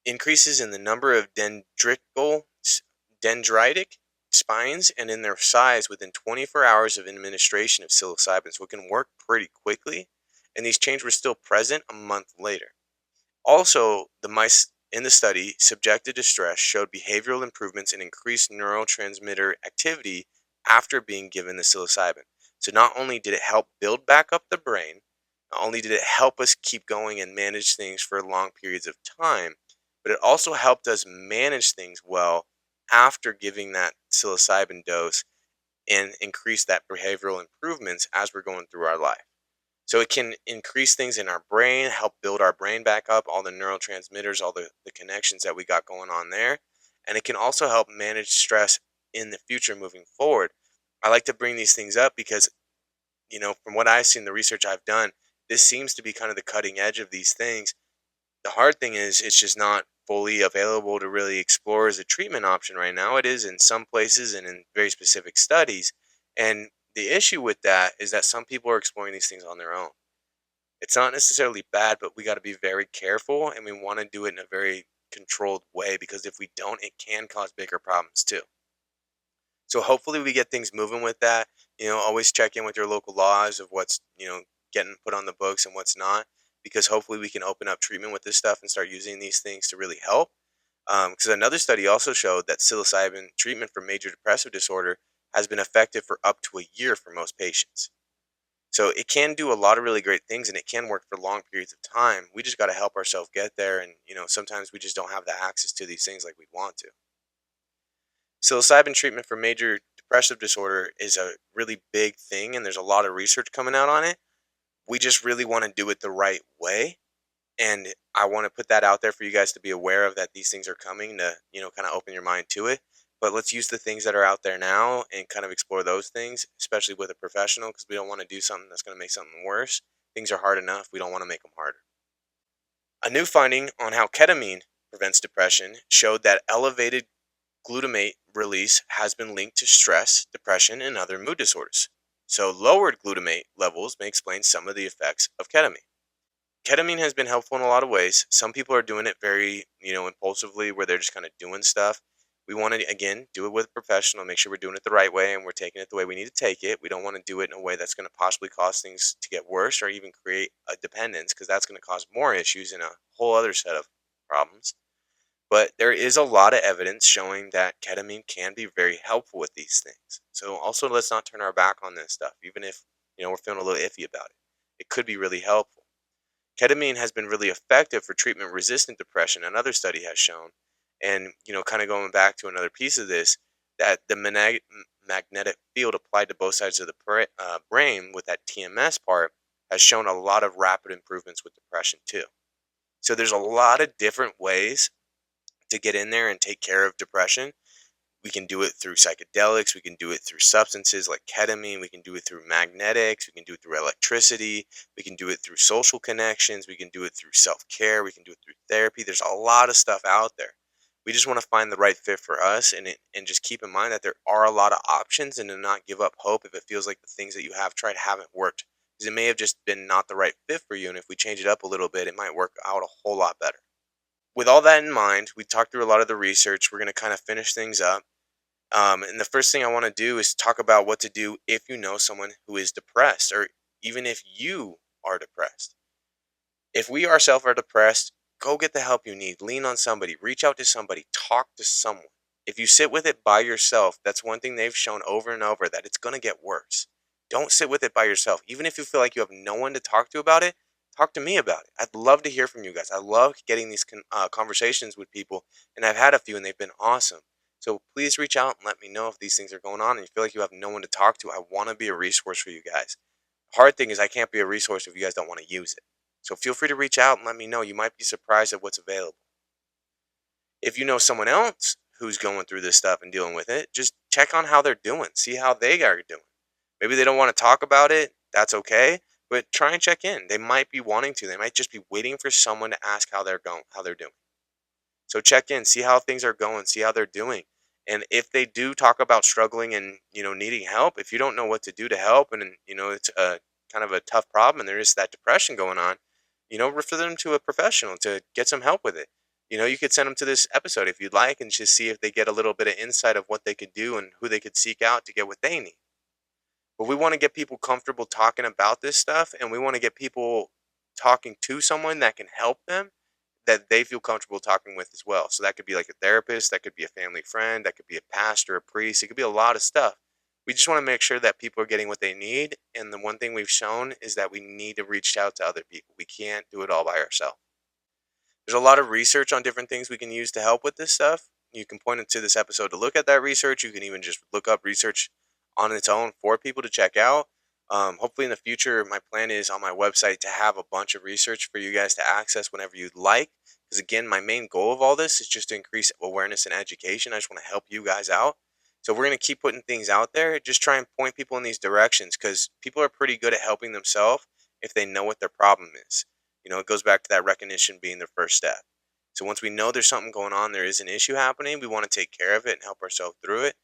increases in the number of dendritic spines and in their size within 24 hours of administration of psilocybin, so it can work pretty quickly, and these changes were still present a month later. Also, the mice in the study subjected to stress showed behavioral improvements and increased neurotransmitter activity after being given the psilocybin. So not only did it help build back up the brain, not only did it help us keep going and manage things for long periods of time, but it also helped us manage things well after giving that psilocybin dose and increase that behavioral improvements as we're going through our life. So it can increase things in our brain, help build our brain back up, all the neurotransmitters, all the connections that we got going on there. And it can also help manage stress in the future moving forward. I like to bring these things up because, from what I've seen, the research I've done, this seems to be kind of the cutting edge of these things. The hard thing is it's just not fully available to really explore as a treatment option right now. It is in some places and in very specific studies. And the issue with that is that some people are exploring these things on their own. It's not necessarily bad, but we got to be very careful and we want to do it in a very controlled way because if we don't, it can cause bigger problems too. So hopefully we get things moving with that. Always check in with your local laws of what's, getting put on the books and what's not, because hopefully we can open up treatment with this stuff and start using these things to really help. Because another study also showed that psilocybin treatment for major depressive disorder has been effective for up to a year for most patients. So it can do a lot of really great things and it can work for long periods of time. We just got to help ourselves get there. And, sometimes we just don't have the access to these things like we'd want to. Psilocybin treatment for major depressive disorder is a really big thing and there's a lot of research coming out on it. We just really want to do it the right way. And I want to put that out there for you guys to be aware of, that these things are coming, to, kind of open your mind to it. But let's use the things that are out there now and kind of explore those things, especially with a professional, because we don't want to do something that's going to make something worse. Things are hard enough. We don't want to make them harder. A new finding on how ketamine prevents depression showed that elevated glutamate release has been linked to stress, depression, and other mood disorders. So, lowered glutamate levels may explain some of the effects of ketamine. Ketamine has been helpful in a lot of ways. Some people are doing it very, impulsively, where they're just kind of doing stuff. We want to, again, do it with a professional, make sure we're doing it the right way and we're taking it the way we need to take it. We don't want to do it in a way that's going to possibly cause things to get worse or even create a dependence, because that's going to cause more issues and a whole other set of problems. But there is a lot of evidence showing that ketamine can be very helpful with these things. So also, let's not turn our back on this stuff, even if, we're feeling a little iffy about it. It could be really helpful. Ketamine has been really effective for treatment-resistant depression, another study has shown. And, kind of going back to another piece of this, that the magnetic field applied to both sides of the brain with that TMS part has shown a lot of rapid improvements with depression too. So there's a lot of different ways to get in there and take care of depression. We can do it through psychedelics. We can do it through substances like ketamine. We can do it through magnetics. We can do it through electricity. We can do it through social connections. We can do it through self-care. We can do it through therapy. There's a lot of stuff out there. We just want to find the right fit for us, and just keep in mind that there are a lot of options, and to not give up hope if it feels like the things that you have tried haven't worked. Because it may have just been not the right fit for you, and if we change it up a little bit, it might work out a whole lot better. With all that in mind, we talked through a lot of the research. We're going to kind of finish things up. And the first thing I want to do is talk about what to do if you know someone who is depressed, or even if you are depressed. If we ourselves are depressed, go get the help you need. Lean on somebody, reach out to somebody, talk to someone. If you sit with it by yourself, that's one thing they've shown over and over, that it's going to get worse. Don't sit with it by yourself. Even if you feel like you have no one to talk to about it, talk to me about it. I'd love to hear from you guys. I love getting these conversations with people, and I've had a few and they've been awesome. So please reach out and let me know if these things are going on and you feel like you have no one to talk to. I want to be a resource for you guys. The hard thing is I can't be a resource if you guys don't want to use it. So feel free to reach out and let me know. You might be surprised at what's available. If you know someone else who's going through this stuff and dealing with it, just check on how they're doing. See how they are doing. Maybe they don't want to talk about it. That's okay. But try and check in. They might be wanting to. They might just be waiting for someone to ask how they're going, how they're doing. So check in, see how things are going, see how they're doing. And if they do talk about struggling and, needing help, if you don't know what to do to help, and, it's a kind of a tough problem and there is that depression going on, refer them to a professional to get some help with it. You could send them to this episode if you'd like, and just see if they get a little bit of insight of what they could do and who they could seek out to get what they need. But we want to get people comfortable talking about this stuff, and we want to get people talking to someone that can help them, that they feel comfortable talking with as well. So that could be like a therapist, that could be a family friend, that could be a pastor, a priest. It could be a lot of stuff. We just want to make sure that people are getting what they need. And the one thing we've shown is that we need to reach out to other people. We can't do it all by ourselves. There's a lot of research on different things we can use to help with this stuff. You can point into this episode to look at that research. You can even just look up research on its own for people to check out. Hopefully in the future, my plan is on my website to have a bunch of research for you guys to access whenever you'd like. Because again, my main goal of all this is just to increase awareness and education. I just want to help you guys out. So we're going to keep putting things out there. Just try and point people in these directions, because people are pretty good at helping themselves if they know what their problem is. It goes back to that recognition being the first step. So once we know there's something going on, there is an issue happening, we want to take care of it and help ourselves through it.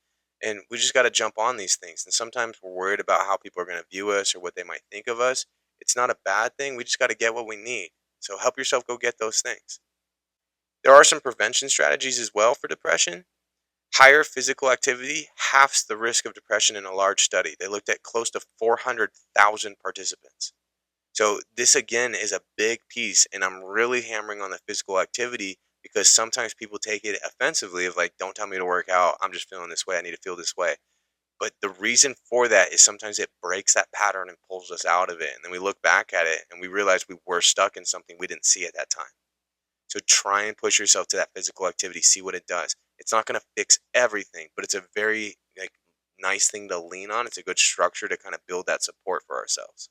And we just got to jump on these things. And sometimes we're worried about how people are going to view us or what they might think of us. It's not a bad thing. We just got to get what we need. So help yourself go get those things. There are some prevention strategies as well for depression. Higher physical activity halves the risk of depression in a large study. They looked at close to 400,000 participants. So this again is a big piece, and I'm really hammering on the physical activity, because sometimes people take it offensively of like, don't tell me to work out. I'm just feeling this way. I need to feel this way. But the reason for that is sometimes it breaks that pattern and pulls us out of it. And then we look back at it and we realize we were stuck in something we didn't see at that time. So try and push yourself to that physical activity. See what it does. It's not going to fix everything, but it's a very nice thing to lean on. It's a good structure to kind of build that support for ourselves.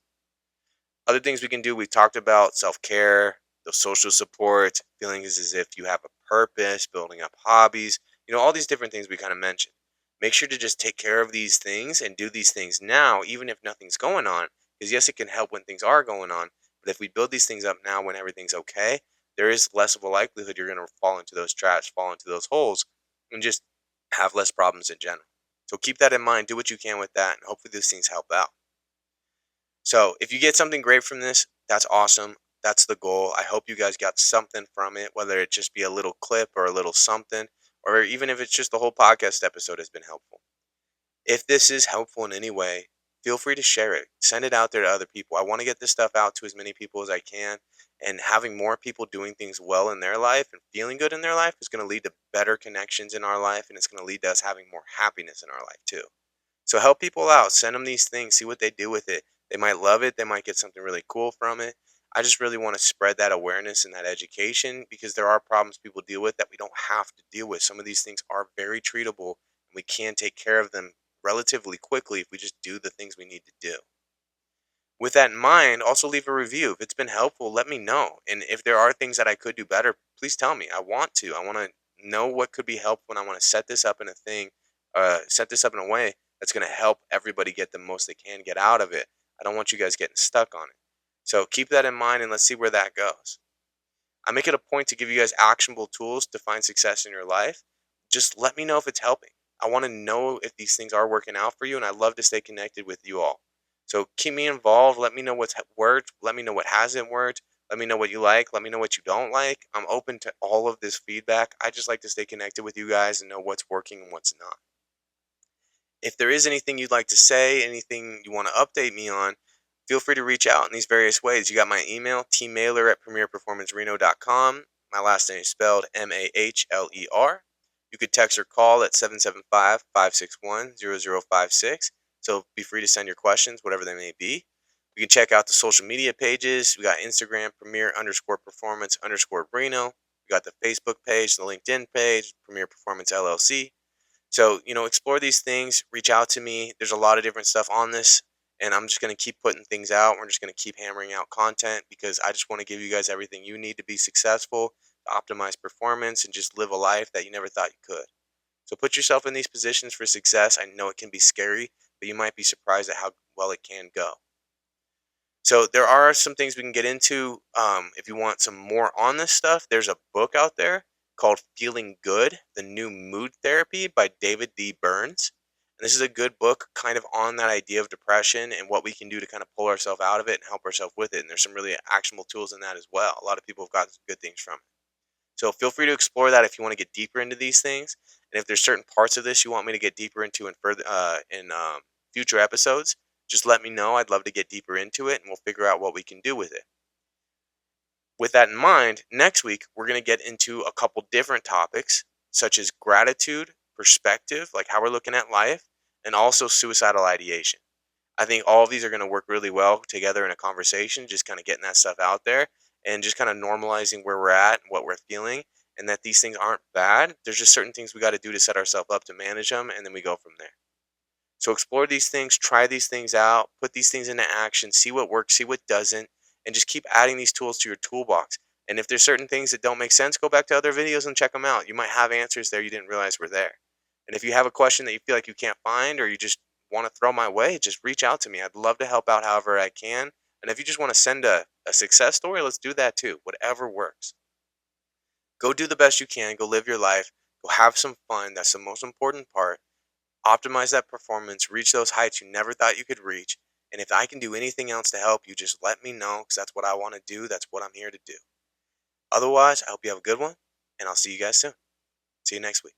Other things we can do, we talked about self-care, the social support, feeling as if you have a purpose, building up hobbies, all these different things we kind of mentioned. Make sure to just take care of these things and do these things now, even if nothing's going on. Because yes, it can help when things are going on. But if we build these things up now when everything's okay, there is less of a likelihood you're going to fall into those traps, fall into those holes, and just have less problems in general. So keep that in mind. Do what you can with that, and hopefully these things help out. So if you get something great from this, that's awesome. That's the goal. I hope you guys got something from it, whether it just be a little clip or a little something, or even if it's just the whole podcast episode has been helpful. If this is helpful in any way, feel free to share it. Send it out there to other people. I want to get this stuff out to as many people as I can. And having more people doing things well in their life and feeling good in their life is going to lead to better connections in our life. And it's going to lead to us having more happiness in our life too. So help people out. Send them these things. See what they do with it. They might love it. They might get something really cool from it. I just really want to spread that awareness and that education because there are problems people deal with that we don't have to deal with. Some of these things are very treatable and we can take care of them relatively quickly if we just do the things we need to do. With that in mind, also leave a review. If it's been helpful, let me know. And if there are things that I could do better, please tell me. I want to. I want to know what could be helpful, and I want to set this up in a thing, set this up in a way that's going to help everybody get the most they can get out of it. I don't want you guys getting stuck on it. So keep that in mind, and let's see where that goes. I make it a point to give you guys actionable tools to find success in your life. Just let me know if it's helping. I want to know if these things are working out for you, and I love to stay connected with you all. So keep me involved. Let me know what's worked. Let me know what hasn't worked. Let me know what you like. Let me know what you don't like. I'm open to all of this feedback. I just like to stay connected with you guys and know what's working and what's not. If there is anything you'd like to say, anything you want to update me on, feel free to reach out in these various ways. You got my email, tmailer@premierperformancereno.com. My last name is spelled Mahler. You could text or call at 775-561-0056. So be free to send your questions, whatever they may be. You can check out the social media pages. We got Instagram, Premier_Performance_Reno. We got the Facebook page, the LinkedIn page, Premier Performance LLC. So, explore these things, reach out to me. There's a lot of different stuff on this, and I'm just going to keep putting things out. We're just going to keep hammering out content because I just want to give you guys everything you need to be successful, to optimize performance, and just live a life that you never thought you could. So put yourself in these positions for success. I know it can be scary, but you might be surprised at how well it can go. So there are some things we can get into. If you want some more on this stuff, there's a book out there called Feeling Good, The New Mood Therapy by David D. Burns. And this is a good book kind of on that idea of depression and what we can do to kind of pull ourselves out of it and help ourselves with it. And there's some really actionable tools in that as well. A lot of people have gotten some good things from it. So feel free to explore that if you want to get deeper into these things. And if there's certain parts of this you want me to get deeper into in future episodes, just let me know. I'd love to get deeper into it and we'll figure out what we can do with it. With that in mind, next week we're going to get into a couple different topics such as gratitude, perspective, like how we're looking at life, and also suicidal ideation. I think all of these are going to work really well together in a conversation, just kind of getting that stuff out there and just kind of normalizing where we're at and what we're feeling and that these things aren't bad. There's just certain things we got to do to set ourselves up to manage them, and then we go from there. So explore these things, try these things out, put these things into action, see what works, see what doesn't, and just keep adding these tools to your toolbox. And if there's certain things that don't make sense, go back to other videos and check them out. You might have answers there you didn't realize were there. And if you have a question that you feel like you can't find or you just want to throw my way, just reach out to me. I'd love to help out however I can. And if you just want to send a success story, let's do that too. Whatever works. Go do the best you can. Go live your life. Go have some fun. That's the most important part. Optimize that performance, reach those heights you never thought you could reach. And if I can do anything else to help you, just let me know because that's what I want to do. That's what I'm here to do. Otherwise, I hope you have a good one, and I'll see you guys soon. See you next week.